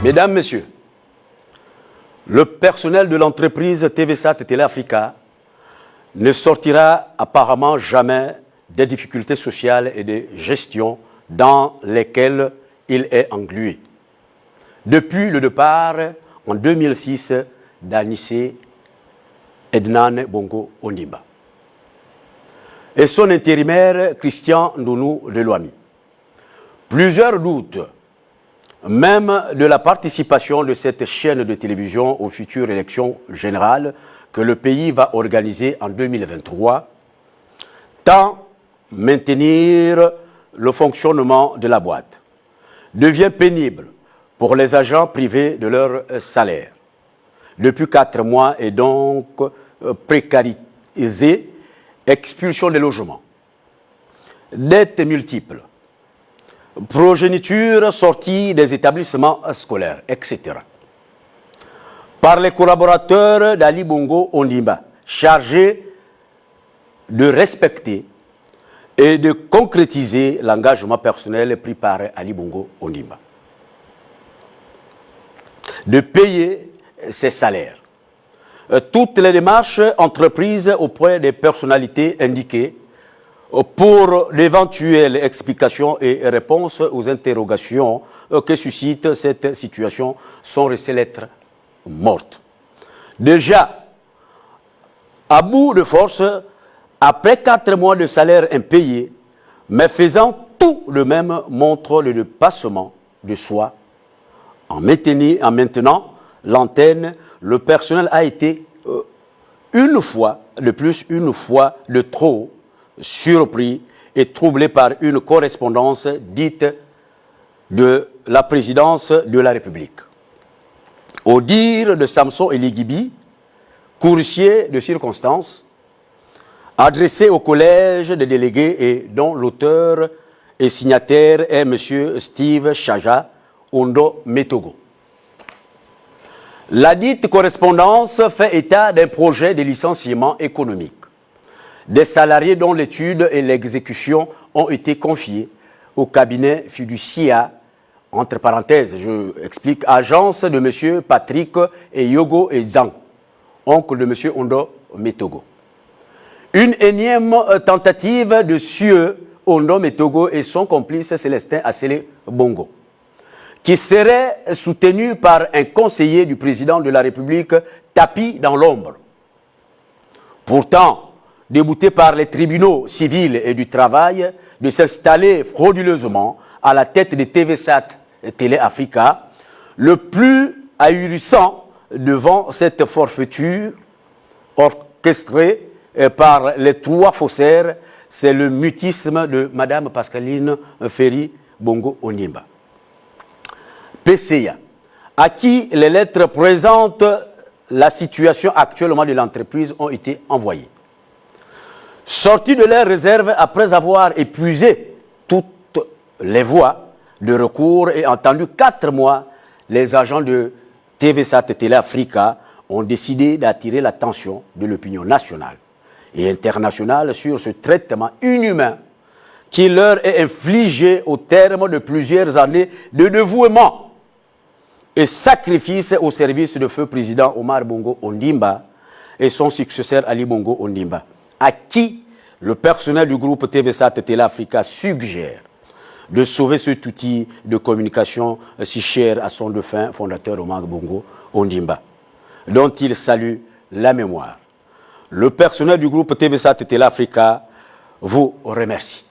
Mesdames, Messieurs, le personnel de l'entreprise TVSAT Télé Africa ne sortira apparemment jamais des difficultés sociales et de gestion dans lesquelles il est englué. Depuis le départ en 2006 d'Anissé Ednan Bongo Ondimba et son intérimaire Christian Ndounou Leloami. Plusieurs doutent même de la participation de cette chaîne de télévision aux futures élections générales que le pays va organiser en 2023, tant maintenir le fonctionnement de la boîte devient pénible pour les agents privés de leur salaire. Depuis 4 mois et donc précarisé, expulsion des logements, dettes multiples, progéniture sortie des établissements scolaires, etc. Par les collaborateurs d'Ali Bongo Ondimba, chargés de respecter et de concrétiser l'engagement personnel pris par Ali Bongo Ondimba, de payer ses salaires. Toutes les démarches entreprises auprès des personnalités indiquées pour d'éventuelles explications et réponses aux interrogations que suscite cette situation sont restées lettres mortes. Déjà, à bout de force, après 4 mois de salaire impayé, mais faisant tout de même montre le dépassement de soi. En maintenant l'antenne, le personnel a été une fois de plus, une fois de trop, surpris et troublé par une correspondance dite de la présidence de la République. Au dire de Samson Eligibi, coursier de circonstance, adressé au collège des délégués et dont l'auteur et signataire est M. Steve Chaja Ondo Metogo. La dite correspondance fait état d'un projet de licenciement économique des salariés dont l'étude et l'exécution ont été confiées au cabinet fiducia, entre parenthèses, je explique, agence de M. Patrick et Yogo Ezang, oncle de M. Ondo Metogo. Une énième tentative de suer Ondo Metogo et son complice Célestin Assélé Bongo, qui serait soutenu par un conseiller du président de la République tapi dans l'ombre. Pourtant, débouté par les tribunaux civils et du travail de s'installer frauduleusement à la tête de TVSAT Télé Africa, le plus ahurissant devant cette forfaiture orchestrée par les 3 faussaires, c'est le mutisme de Mme Pascaline Ferry Bongo Ondimba, PCA, à qui les lettres présentent la situation actuellement de l'entreprise ont été envoyées. Sortis de leur réserve après avoir épuisé toutes les voies de recours et entendu 4 mois, les agents de TVSAT Télé Africa ont décidé d'attirer l'attention de l'opinion nationale et internationale sur ce traitement inhumain qui leur est infligé au terme de plusieurs années de dévouement et sacrifice au service de feu président Omar Bongo Ondimba et son successeur Ali Bongo Ondimba, à qui le personnel du groupe TVSAT Télé Africa suggère de sauver cet outil de communication si cher à son défunt fondateur Omar Bongo Ondimba, dont il salue la mémoire. Le personnel du groupe TVSAT Télé Africa vous remercie.